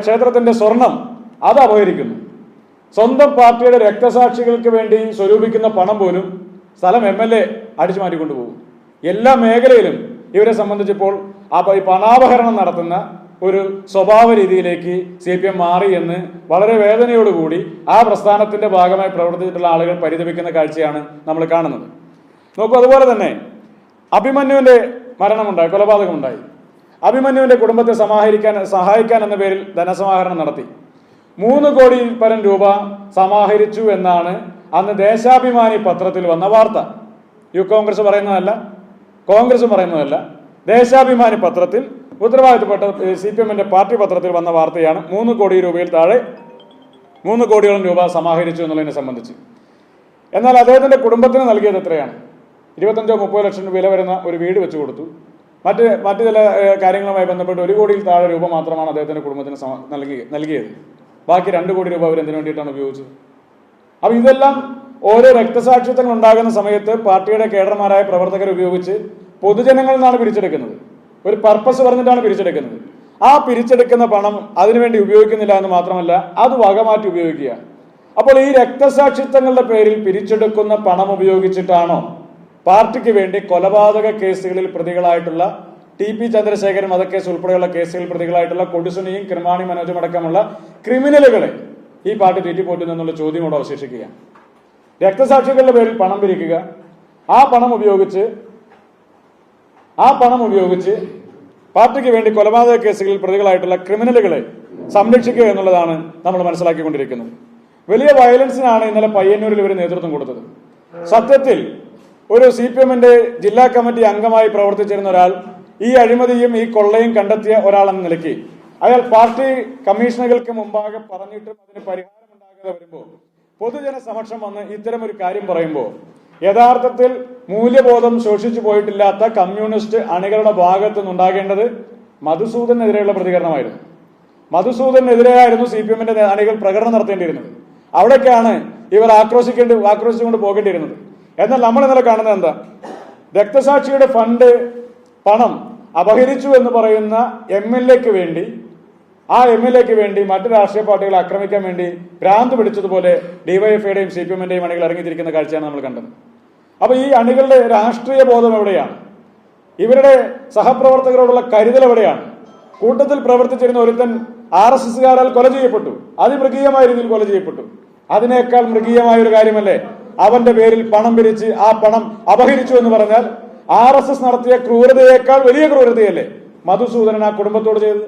ക്ഷേത്രത്തിന്റെ സ്വർണം അത് അപഹരിക്കുന്നു. സ്വന്തം പാർട്ടിയുടെ രക്തസാക്ഷികൾക്ക് വേണ്ടി സ്വരൂപിക്കുന്ന പണം പോലും സ്ഥലം MLA അടിച്ചു മാറ്റിക്കൊണ്ടുപോകും. എല്ലാ മേഖലയിലും ഇവരെ സംബന്ധിച്ചിപ്പോൾ ഈ പണാപഹരണം നടത്തുന്ന ഒരു സ്വഭാവ രീതിയിലേക്ക് CPM മാറി എന്ന് വളരെ വേദനയോടുകൂടി ആ പ്രസ്ഥാനത്തിന്റെ ഭാഗമായി പ്രവർത്തിച്ചിട്ടുള്ള ആളുകൾ പരിതപിക്കുന്ന കാഴ്ചയാണ് നമ്മൾ കാണുന്നത്. നോക്കൂ, അതുപോലെ തന്നെ അഭിമന്യുവിന്റെ മരണമുണ്ടായി, കൊലപാതകമുണ്ടായി. അഭിമന്യുവിന്റെ കുടുംബത്തെ സഹായിക്കാൻ എന്ന പേരിൽ ധനസമാഹരണം നടത്തി. 3 കോടി പരം രൂപ സമാഹരിച്ചു എന്നാണ് അന്ന് ദേശാഭിമാനി പത്രത്തിൽ വന്ന വാർത്ത. കോൺഗ്രസ് പറയുന്നതല്ല, കോൺഗ്രസ് പറയുന്നതല്ല. ദേശാഭിമാനി പത്രത്തിൽ ഉത്തരവാദിത്തപ്പെട്ട CPMന്റെ പാർട്ടി പത്രത്തിൽ വന്ന വാർത്തയാണ് 3 കോടി രൂപയിൽ താഴെ 3 കോടിയോളം രൂപ സമാഹരിച്ചു എന്നുള്ളതിനെ സംബന്ധിച്ച്. എന്നാൽ അദ്ദേഹത്തിന്റെ കുടുംബത്തിന് നൽകിയത് എത്രയാണ്? 25-30 ലക്ഷം വില വരുന്ന ഒരു വീട് വെച്ചു കൊടുത്തു. മറ്റ് ചില കാര്യങ്ങളുമായി ബന്ധപ്പെട്ട് 1 കോടിയിൽ താഴെ രൂപ മാത്രമാണ് അദ്ദേഹത്തിന്റെ കുടുംബത്തിന് നൽകിയത്. ബാക്കി 2 കോടി രൂപ അവരെന്തിനു വേണ്ടിയിട്ടാണ് ഉപയോഗിച്ചത്? അപ്പൊ ഇതെല്ലാം ഓരോ രക്തസാക്ഷിത്വങ്ങൾ ഉണ്ടാകുന്ന സമയത്ത് പാർട്ടിയുടെ കേഡർമാരായ പ്രവർത്തകർ ഉപയോഗിച്ച് പൊതുജനങ്ങളിൽ നിന്നാണ് പിരിച്ചെടുക്കുന്നത്. ഒരു പർപ്പസ് പറഞ്ഞിട്ടാണ് പിരിച്ചെടുക്കുന്നത്. ആ പിരിച്ചെടുക്കുന്ന പണം അതിനുവേണ്ടി ഉപയോഗിക്കുന്നില്ല എന്ന് മാത്രമല്ല, അത് വകമാറ്റി ഉപയോഗിക്കുക. അപ്പോൾ ഈ രക്തസാക്ഷിത്വങ്ങളുടെ പേരിൽ പിരിച്ചെടുക്കുന്ന പണം ഉപയോഗിച്ചിട്ടാണോ പാർട്ടിക്ക് വേണ്ടി കൊലപാതക കേസുകളിൽ പ്രതികളായിട്ടുള്ള TP ചന്ദ്രശേഖരൻ വധക്കേസ് ഉൾപ്പെടെയുള്ള കേസുകളിൽ പ്രതികളായിട്ടുള്ള കൊടിസുനിയും കിർമാണി മനോജും അടക്കമുള്ള ക്രിമിനലുകളെ ഈ പാർട്ടി തീറ്റിപ്പോറ്റുന്നു എന്നുള്ള ചോദ്യം കൂടെ അവശേഷിക്കുക. രക്തസാക്ഷികളുടെ പേരിൽ പണം പിരിക്കുക, ആ പണം ഉപയോഗിച്ച് പാർട്ടിക്ക് വേണ്ടി കൊലപാതക കേസുകളിൽ പ്രതികളായിട്ടുള്ള ക്രിമിനലുകളെ സംരക്ഷിക്കുക എന്നുള്ളതാണ് നമ്മൾ മനസ്സിലാക്കിക്കൊണ്ടിരിക്കുന്നത്. വലിയ വയലൻസിനാണ് ഇന്നലെ പയ്യന്നൂരിൽ ഇവർ നേതൃത്വം കൊടുത്തത്. സത്യത്തിൽ ഒരു CPMന്റെ ജില്ലാ കമ്മിറ്റി അംഗമായി പ്രവർത്തിച്ചിരുന്ന ഒരാൾ ഈ അഴിമതിയും ഈ കൊള്ളയും കണ്ടെത്തിയ ഒരാളെന്ന നിലയ്ക്ക് അയാൾ പാർട്ടി കമ്മീഷനുകൾക്ക് മുമ്പാകെ പറഞ്ഞിട്ടും അതിന് പരിഹാരമുണ്ടാകാതെ വരുമ്പോൾ പൊതുജന സമക്ഷം വന്ന് ഇത്തരമൊരു കാര്യം പറയുമ്പോൾ യഥാർത്ഥത്തിൽ മൂല്യബോധം ശോഷിച്ചു പോയിട്ടില്ലാത്ത കമ്മ്യൂണിസ്റ്റ് അണികളുടെ ഭാഗത്തു നിന്നുണ്ടാകേണ്ടത് മധുസൂദനെതിരെയുള്ള പ്രതികരണമായിരുന്നു. മധുസൂദനെതിരെയായിരുന്നു CPMന്റെ അണികൾ പ്രകടനം നടത്തേണ്ടിയിരുന്നത്. അവിടേക്കാണ് ഇവർ ആക്രോശിച്ചുകൊണ്ട് പോകേണ്ടിയിരുന്നത്. എന്നാൽ നമ്മൾ ഇന്നലെ കാണുന്നത് എന്താ? രക്തസാക്ഷിയുടെ പണം അപഹരിച്ചു എന്ന് പറയുന്ന MLAക്ക് വേണ്ടി, ആ MLAക്ക് വേണ്ടി മറ്റു രാഷ്ട്രീയ പാർട്ടികളെ ആക്രമിക്കാൻ വേണ്ടി ഭ്രാന്ത് പിടിച്ചതുപോലെ DYFIയുടെയും CPMന്റെയും അണികൾ ഇറങ്ങിത്തിരിക്കുന്ന കാഴ്ചയാണ് നമ്മൾ കണ്ടത്. അപ്പൊ ഈ അണികളുടെ രാഷ്ട്രീയ ബോധം എവിടെയാണ്? ഇവരുടെ സഹപ്രവർത്തകരോടുള്ള കരുതൽ എവിടെയാണ്? കൂട്ടത്തിൽ പ്രവർത്തിച്ചിരുന്ന ഒരുത്തൻ RSSകാരാൽ കൊല ചെയ്യപ്പെട്ടു, അതിമൃഗീയമായ രീതിയിൽ കൊല ചെയ്യപ്പെട്ടു. അതിനേക്കാൾ മൃഗീയമായ ഒരു കാര്യമല്ലേ അവന്റെ പേരിൽ പണം പിരിച്ച് ആ പണം അപഹരിച്ചു എന്ന് പറഞ്ഞാൽ? RSS നടത്തിയ ക്രൂരതയേക്കാൾ വലിയ ക്രൂരതയല്ലേ മധുസൂദനൻ ആ കുടുംബത്തോട് ചെയ്തത്?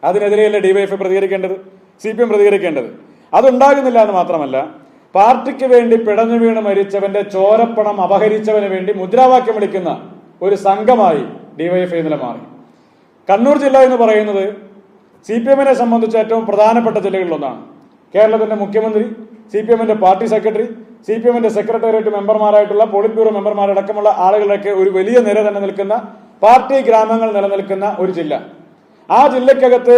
അതിനെതിരെയല്ലേ DYFI പ്രതികരിക്കേണ്ടത്, CPM പ്രതികരിക്കേണ്ടത്? അതുണ്ടാകുന്നില്ല എന്ന് മാത്രമല്ല, പാർട്ടിക്ക് വേണ്ടി പിടഞ്ഞു വീണ് മരിച്ചവന്റെ ചോരപ്പണം അപഹരിച്ചവന് വേണ്ടി മുദ്രാവാക്യം വിളിക്കുന്ന ഒരു സംഘമായി DYFI ഇന്നലെ മാറി. കണ്ണൂർ ജില്ല എന്ന് പറയുന്നത് CPMനെ സംബന്ധിച്ച് ഏറ്റവും പ്രധാനപ്പെട്ട ജില്ലകളിലൊന്നാണ്. കേരളത്തിന്റെ മുഖ്യമന്ത്രി, CPMന്റെ പാർട്ടി സെക്രട്ടറി, CPMന്റെ സെക്രട്ടേറിയറ്റ് മെമ്പർമാരായിട്ടുള്ള പോളിറ്റ് ബ്യൂറോ മെമ്പർമാരടക്കമുള്ള ആളുകളൊക്കെ ഒരു വലിയ നിര തന്നെ നിൽക്കുന്ന, പാർട്ടി ഗ്രാമങ്ങൾ നിലനിൽക്കുന്ന ഒരു ജില്ല. ആ ജില്ലക്കകത്ത്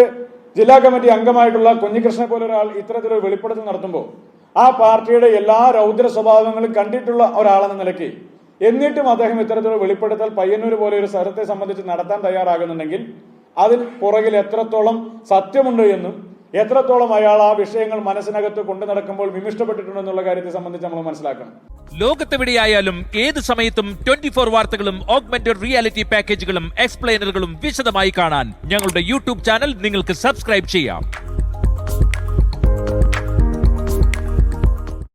ജില്ലാ കമ്മിറ്റി അംഗമായിട്ടുള്ള കുഞ്ഞികൃഷ്ണനെ പോലെ ഒരാൾ ഇത്തരത്തിലൊരു വെളിപ്പെടുത്തൽ നടത്തുമ്പോൾ ആ പാർട്ടിയുടെ എല്ലാ രൗദ്ര സ്വഭാവങ്ങളും കണ്ടിട്ടുള്ള ഒരാളെന്ന നിലയ്ക്ക് എന്നിട്ടും അദ്ദേഹം ഇത്തരത്തിലുള്ള വെളിപ്പെടുത്തൽ പയ്യന്നൂർ പോലെ ഒരു സ്ഥലത്തെ സംബന്ധിച്ച് നടത്താൻ തയ്യാറാകുന്നുണ്ടെങ്കിൽ അതിൽ പുറകിൽ എത്രത്തോളം സത്യമുണ്ട് എന്നും എത്രത്തോളം അയാൾ ആ വിഷയങ്ങൾ മനസ്സിനകത്ത് കൊണ്ടു നടക്കുമ്പോൾ വിമിഷ്ടപ്പെട്ടിട്ടുണ്ടെന്നുള്ള കാര്യത്തെ സംബന്ധിച്ച് നമ്മൾ മനസ്സിലാക്കണം. ലോകത്തെവിടെയായാലും ഏത് സമയത്തും 24 വാർത്തകളും ഓഗ്മെന്റഡ് റിയാലിറ്റി പാക്കേജുകളും എക്സ്പ്ലെയിനറുകളും വിശദമായി കാണാൻ ഞങ്ങളുടെ YouTube ചാനൽ നിങ്ങൾക്ക് സബ്സ്ക്രൈബ് ചെയ്യാം.